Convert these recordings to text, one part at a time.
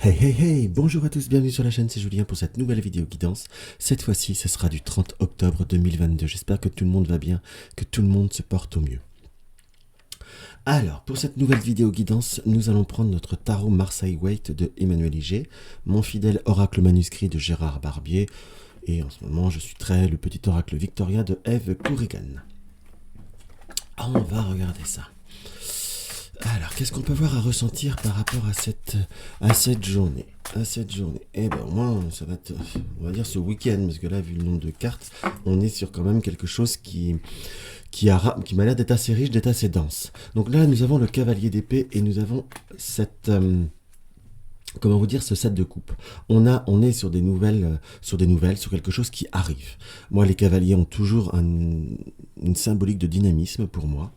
Hey hey hey, bonjour à tous, bienvenue sur la chaîne, c'est Julien pour cette nouvelle vidéo guidance. Cette fois-ci, ce sera du 30 octobre 2022. J'espère que tout le monde va bien, que tout le monde se porte au mieux. Alors, pour cette nouvelle vidéo guidance, nous allons prendre notre tarot Marseille Waite de Emmanuel Iger, mon fidèle oracle manuscrit de Gérard Barbier, et en ce moment, je suis très le petit oracle victorien de Eve Kourigan. On va regarder ça. Alors, qu'est-ce qu'on peut voir à ressentir par rapport à cette journée Eh ben, au moins, ça va être, on va dire, ce week-end, parce que là, vu le nombre de cartes, on est sur quand même quelque chose qui m'a l'air d'être assez riche, d'être assez dense. Donc là, nous avons le cavalier d'épée et nous avons comment vous dire, ce set de coupe. On est sur des nouvelles, sur quelque chose qui arrive. Moi, les cavaliers ont toujours une symbolique de dynamisme pour moi.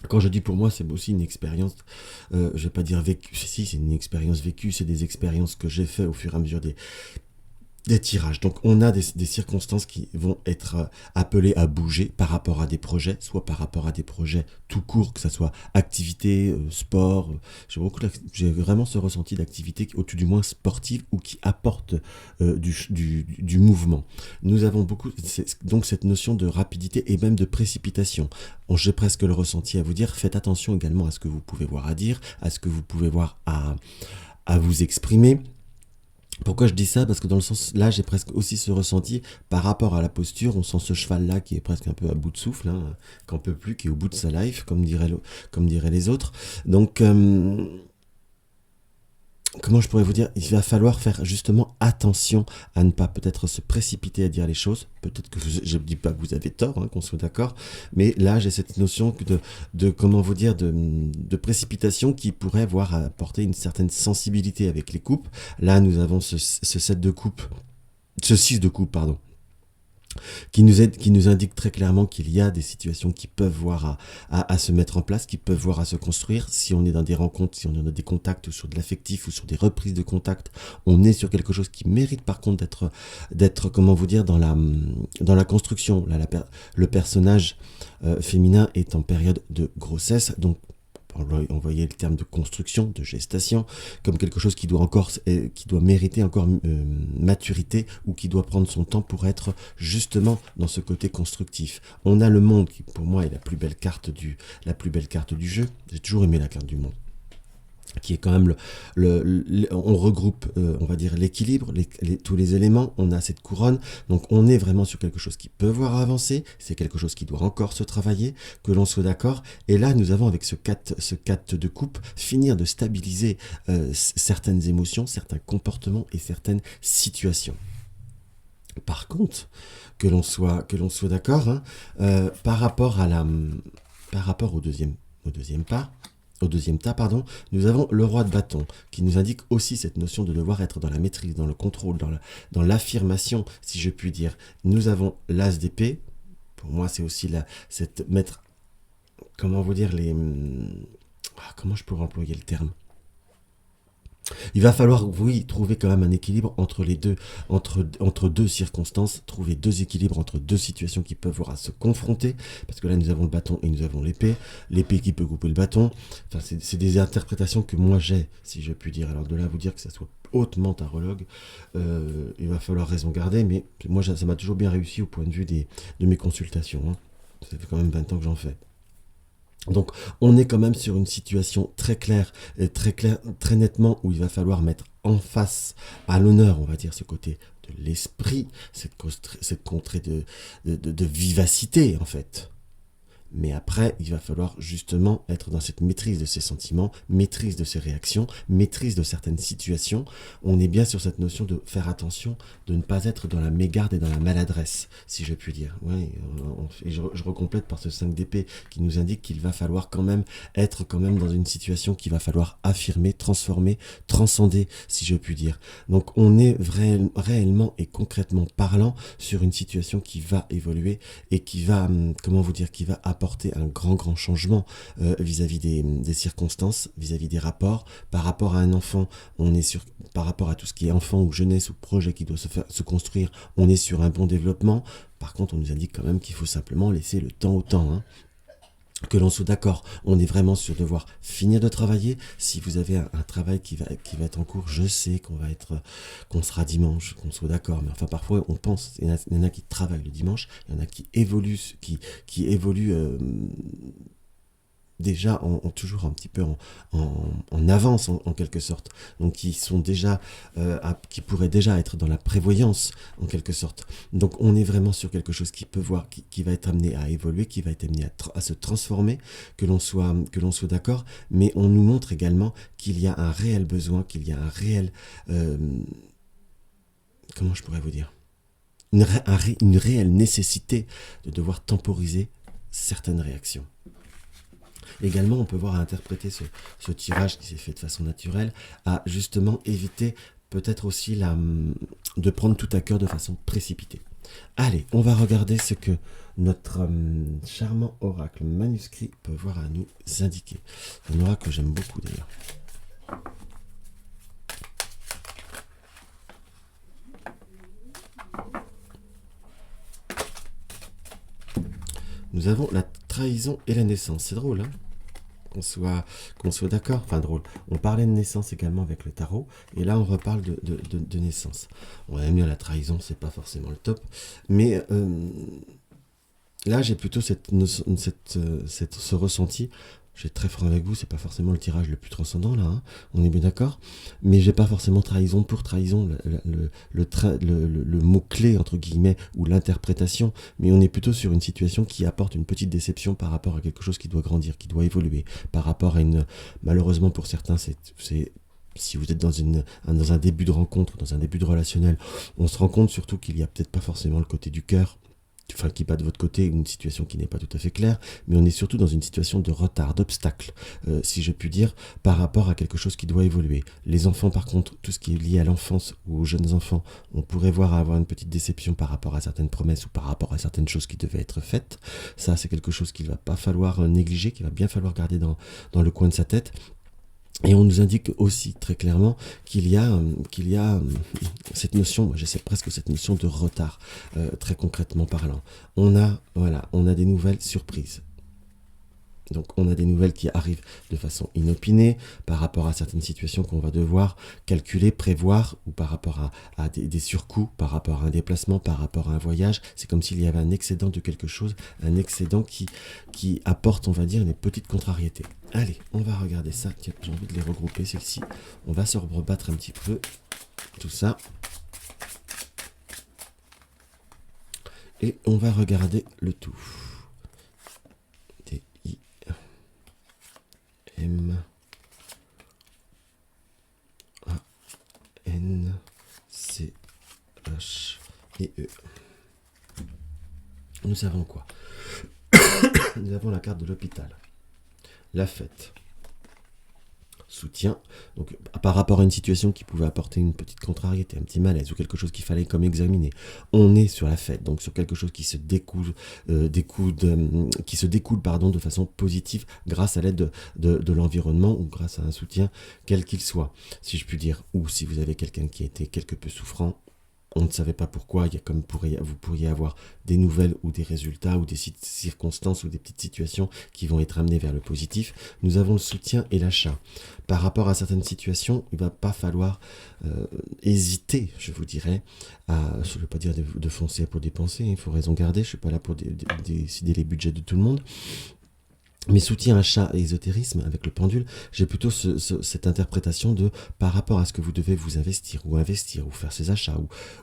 Quand je dis pour moi, c'est aussi une expérience, je vais pas dire vécue, si c'est une expérience vécue, c'est des expériences que j'ai fait au fur et à mesure des tirages. Donc on a des circonstances qui vont être appelées à bouger par rapport à des projets, soit par rapport à des projets tout court, que ce soit activité, sport. J'ai vraiment ce ressenti d'activité, au tout du moins sportive, ou qui apporte du mouvement. Nous avons donc cette notion de rapidité et même de précipitation. J'ai presque le ressenti à vous dire, faites attention également à ce que vous pouvez voir à dire, à ce que vous pouvez voir à vous exprimer. Pourquoi je dis ça? Parce que dans le sens, là, j'ai presque aussi ce ressenti par rapport à la posture. On sent ce cheval-là qui est presque un peu à bout de souffle, hein, qui n'en peut plus, qui est au bout de sa life, comme diraient les autres. Donc, comment je pourrais vous dire? Il va falloir faire justement attention à ne pas peut-être se précipiter à dire les choses. Peut-être que je ne dis pas que vous avez tort, hein, qu'on soit d'accord. Mais là, j'ai cette notion comment vous dire, de précipitation qui pourrait voir apporter une certaine sensibilité avec les coupes. Là, nous avons ce 7 de coupe, ce 6 de coupe, pardon, qui nous indique très clairement qu'il y a des situations qui peuvent voir à se mettre en place, qui peuvent voir à se construire. Si on est dans des rencontres, si on est dans des contacts, ou sur de l'affectif, ou sur des reprises de contact, on est sur quelque chose qui mérite par contre d'être comment vous dire, dans la construction. Là, le personnage féminin est en période de grossesse, donc on voyait le terme de construction, de gestation, comme quelque chose qui doit mériter encore maturité, ou qui doit prendre son temps pour être justement dans ce côté constructif. On a le monde qui, pour moi, est la plus belle carte du jeu. J'ai toujours aimé la carte du monde, qui est quand même on regroupe, on va dire, l'équilibre, tous les éléments. On a cette couronne, donc on est vraiment sur quelque chose qui peut voir avancer, c'est quelque chose qui doit encore se travailler, que l'on soit d'accord. Et là, nous avons avec ce 4 de coupe, finir de stabiliser certaines émotions, certains comportements et certaines situations. Par contre, que l'on soit d'accord, hein, par rapport au deuxième tas, pardon, nous avons le roi de bâton, qui nous indique aussi cette notion de devoir être dans la maîtrise, dans le contrôle, dans l'affirmation, si je puis dire. Nous avons l'as d'épée. Pour moi, c'est aussi comment vous dire, comment je pourrais employer le terme? Il va falloir, oui, trouver quand même un équilibre entre les deux, entre deux circonstances, trouver deux équilibres entre deux situations qui peuvent voir à se confronter, parce que là nous avons le bâton et nous avons l'épée qui peut couper le bâton. Enfin, c'est des interprétations que moi j'ai, si je puis dire. Alors de là à vous dire que ça soit hautement tarologue, il va falloir raison garder, mais moi ça m'a toujours bien réussi au point de vue de mes consultations, hein. Ça fait quand même 20 ans que j'en fais. Donc on est quand même sur une situation très claire, très nettement, où il va falloir mettre en face, à l'honneur, on va dire, ce côté de l'esprit, cette contrée de vivacité, en fait. Mais après, il va falloir justement être dans cette maîtrise de ses sentiments, maîtrise de ses réactions, maîtrise de certaines situations. On est bien sur cette notion de faire attention, de ne pas être dans la mégarde et dans la maladresse, si je puis dire. Ouais, et je recomplète par ce 5 d'épée qui nous indique qu'il va falloir quand même être dans une situation qu'il va falloir affirmer, transformer, transcender, si je puis dire. Donc on est réellement et concrètement parlant sur une situation qui va évoluer et qui va, comment vous dire, qui va apporter un grand changement vis-à-vis des circonstances, vis-à-vis des rapports. Par rapport à un enfant, par rapport à tout ce qui est enfant ou jeunesse ou projet qui doit se construire, on est sur un bon développement. Par contre, on nous indique quand même qu'il faut simplement laisser le temps au temps, hein. que l'on soit d'accord, on est vraiment sur devoir finir de travailler. Si vous avez un travail qui va être en cours, je sais qu'on sera dimanche, qu'on soit d'accord, mais enfin parfois on pense, il y en a qui travaillent le dimanche, il y en a qui évoluent, qui évoluent déjà toujours un petit peu en avance en quelque sorte, donc qui sont déjà qui pourraient déjà être dans la prévoyance en quelque sorte. Donc on est vraiment sur quelque chose qui peut voir, qui va être amené à évoluer, qui va être amené à se transformer, que l'on soit d'accord, mais on nous montre également qu'il y a un réel besoin, qu'il y a un réel comment je pourrais vous dire, une réelle nécessité de devoir temporiser certaines réactions. Également, on peut voir à interpréter ce tirage qui s'est fait de façon naturelle, à justement éviter peut-être aussi de prendre tout à cœur de façon précipitée. Allez, on va regarder ce que notre charmant oracle manuscrit peut voir à nous indiquer. Un oracle que j'aime beaucoup d'ailleurs. Nous avons la trahison et la naissance. C'est drôle, hein, qu'on soit d'accord. Enfin, drôle. On parlait de naissance également avec le tarot, et là, on reparle de naissance. On aime bien la trahison, c'est pas forcément le top, mais là, j'ai plutôt ce ressenti. Je vais être très franc avec vous, c'est pas forcément le tirage le plus transcendant là, hein, on est bien d'accord, mais j'ai pas forcément trahison pour trahison, le mot-clé entre guillemets, ou l'interprétation, mais on est plutôt sur une situation qui apporte une petite déception par rapport à quelque chose qui doit grandir, qui doit évoluer, par rapport à malheureusement pour certains, si vous êtes dans un début de rencontre, dans un début de relationnel, on se rend compte surtout qu'il n'y a peut-être pas forcément le côté du cœur, enfin qui bat de votre côté, une situation qui n'est pas tout à fait claire, mais on est surtout dans une situation de retard, d'obstacle, si je puis dire, par rapport à quelque chose qui doit évoluer. Les enfants, par contre, tout ce qui est lié à l'enfance ou aux jeunes enfants, on pourrait voir avoir une petite déception par rapport à certaines promesses ou par rapport à certaines choses qui devaient être faites. Ça, c'est quelque chose qu'il ne va pas falloir négliger, qu'il va bien falloir garder dans le coin de sa tête. Et on nous indique aussi très clairement qu'il y a cette notion, moi j'essaie presque cette notion de retard, très concrètement parlant. On a des nouvelles surprises. Donc on a des nouvelles qui arrivent de façon inopinée par rapport à certaines situations qu'on va devoir calculer, prévoir, ou par rapport à des surcoûts, par rapport à un déplacement, par rapport à un voyage. C'est comme s'il y avait un excédent de quelque chose, un excédent qui apporte, on va dire, des petites contrariétés. Allez, on va regarder ça. Tiens, j'ai envie de les regrouper, celles-ci. On va se rebattre un petit peu tout ça. Et on va regarder le tout. M A N C H et E. Nous avons quoi? Nous avons la carte de l'hôpital, la fête, soutien, donc par rapport à une situation qui pouvait apporter une petite contrariété, un petit malaise ou quelque chose qu'il fallait comme examiner. On est sur la fête, donc sur quelque chose qui se découle, de façon positive grâce à l'aide de l'environnement ou grâce à un soutien quel qu'il soit, si je puis dire. Ou si vous avez quelqu'un qui était quelque peu souffrant, on ne savait pas pourquoi, vous pourriez avoir des nouvelles ou des résultats ou des circonstances ou des petites situations qui vont être amenées vers le positif. Nous avons le soutien et l'achat. Par rapport à certaines situations, il ne va pas falloir hésiter, je vous dirais, je ne veux pas dire de foncer pour dépenser, il faut raison garder, je ne suis pas là pour décider les budgets de tout le monde. Mais soutien, achat et ésotérisme avec le pendule, j'ai plutôt cette interprétation de par rapport à ce que vous devez vous investir ou faire ces achats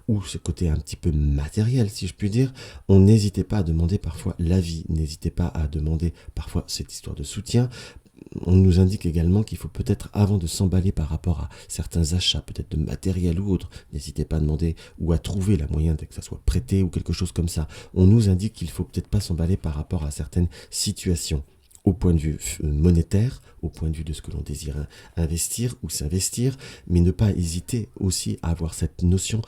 ou ce côté un petit peu matériel, si je puis dire. On n'hésitez pas à demander parfois l'avis, n'hésitez pas à demander parfois cette histoire de soutien. On nous indique également qu'il faut peut-être, avant de s'emballer par rapport à certains achats, peut-être de matériel ou autre, n'hésitez pas à demander ou à trouver la moyen que ça soit prêté ou quelque chose comme ça. On nous indique qu'il faut peut-être pas s'emballer par rapport à certaines situations, au point de vue monétaire, au point de vue de ce que l'on désire investir ou s'investir, mais ne pas hésiter aussi à avoir cette notion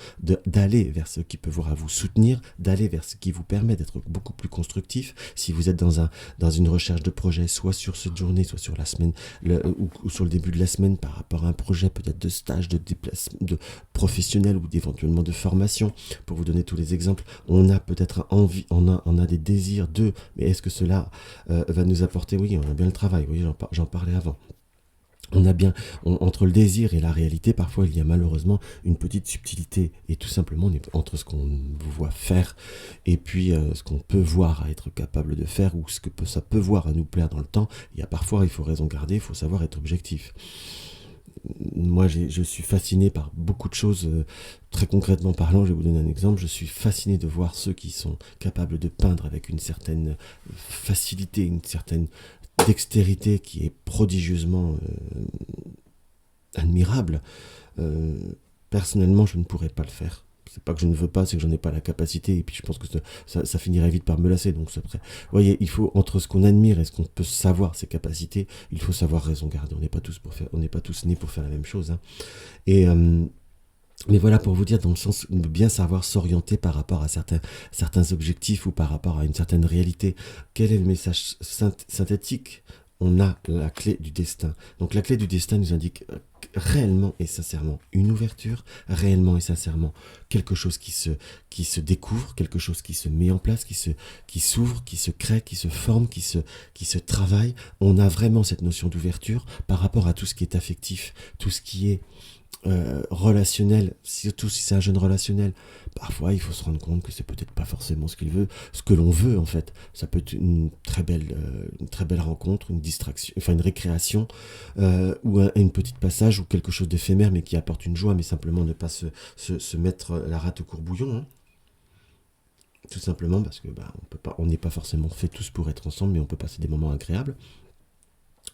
d'aller vers ce qui peut vous soutenir, d'aller vers ce qui vous permet d'être beaucoup plus constructif. Si vous êtes dans une recherche de projet, soit sur cette journée, soit sur la semaine, ou sur le début de la semaine, par rapport à un projet peut-être de stage, de déplacement, de professionnel ou éventuellement de formation, pour vous donner tous les exemples, on a peut-être envie, on a des désirs mais est-ce que cela va nous apporter? Oui, on a bien le travail, oui, j'en parlais avant. On a bien, entre le désir et la réalité, parfois il y a malheureusement une petite subtilité, et tout simplement entre ce qu'on vous voit faire et puis ce qu'on peut voir à être capable de faire, ou ce que ça peut voir à nous plaire dans le temps. Il y a parfois, il faut raison garder, il faut savoir être objectif. Moi, je suis fasciné par beaucoup de choses. Très concrètement parlant, je vais vous donner un exemple. Je suis fasciné de voir ceux qui sont capables de peindre avec une certaine facilité, une certaine dextérité qui est prodigieusement admirable. Personnellement, je ne pourrais pas le faire. C'est pas que je ne veux pas, c'est que j'en ai pas la capacité, et puis je pense que ça finirait vite par me lasser. Donc vous voyez, il faut, entre ce qu'on admire et ce qu'on peut savoir, ses capacités, il faut savoir raison garder. On n'est pas tous nés pour faire la même chose, hein. Mais voilà, pour vous dire, dans le sens de bien savoir s'orienter par rapport à certains objectifs ou par rapport à une certaine réalité. Quel est le message synthétique? On a la clé du destin. Donc la clé du destin nous indique réellement et sincèrement une ouverture, réellement et sincèrement quelque chose qui se découvre, quelque chose qui se met en place, qui s'ouvre, qui se crée, qui se forme, qui se travaille. On a vraiment cette notion d'ouverture par rapport à tout ce qui est affectif, tout ce qui est relationnel, surtout si c'est un jeune relationnel. Parfois il faut se rendre compte que c'est peut-être pas forcément ce que l'on veut en fait. Ça peut être une très belle rencontre, une distraction, enfin une récréation, ou une petite passage, ou quelque chose d'éphémère mais qui apporte une joie, mais simplement ne pas se mettre la rate au courbouillon, hein. Tout simplement parce que on n'est pas forcément fait tous pour être ensemble, mais on peut passer des moments agréables.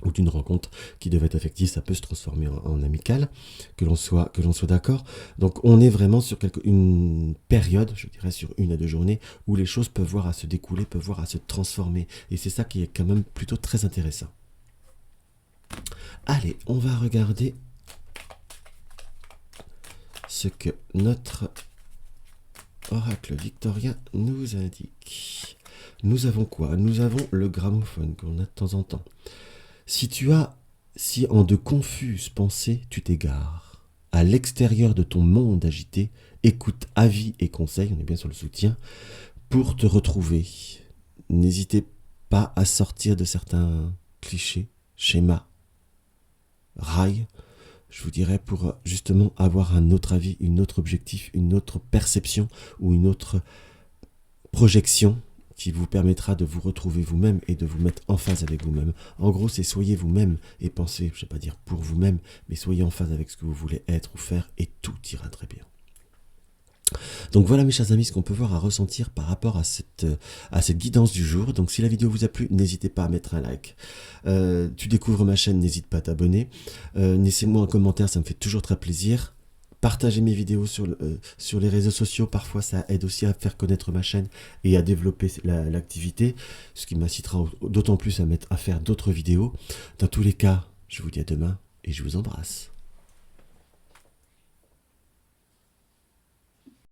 Ou d'une rencontre qui devait être affective, ça peut se transformer en amicale, que l'on soit d'accord. Donc on est vraiment sur une période, je dirais sur 1 à 2 journées, où les choses peuvent voir à se découler, peuvent voir à se transformer. Et c'est ça qui est quand même plutôt très intéressant. Allez, on va regarder ce que notre oracle victorien nous indique. Nous avons quoi? Nous avons le gramophone qu'on a de temps en temps. Si en de confuses pensées tu t'égares, à l'extérieur de ton monde agité, écoute avis et conseils, on est bien sur le soutien, pour te retrouver. N'hésitez pas à sortir de certains clichés, schémas, rails, je vous dirais, pour justement avoir un autre avis, un autre objectif, une autre perception ou une autre projection qui vous permettra de vous retrouver vous-même et de vous mettre en phase avec vous-même. En gros, c'est soyez vous-même et pensez, je ne vais pas dire pour vous-même, mais soyez en phase avec ce que vous voulez être ou faire, et tout ira très bien. Donc voilà mes chers amis, ce qu'on peut voir à ressentir par rapport à cette guidance du jour. Donc si la vidéo vous a plu, n'hésitez pas à mettre un like. Tu découvres ma chaîne, n'hésite pas à t'abonner. Laissez-moi un commentaire, ça me fait toujours très plaisir. Partagez mes vidéos sur les réseaux sociaux, parfois ça aide aussi à faire connaître ma chaîne et à développer l'activité, ce qui m'incitera d'autant plus à faire d'autres vidéos. Dans tous les cas, je vous dis à demain et je vous embrasse.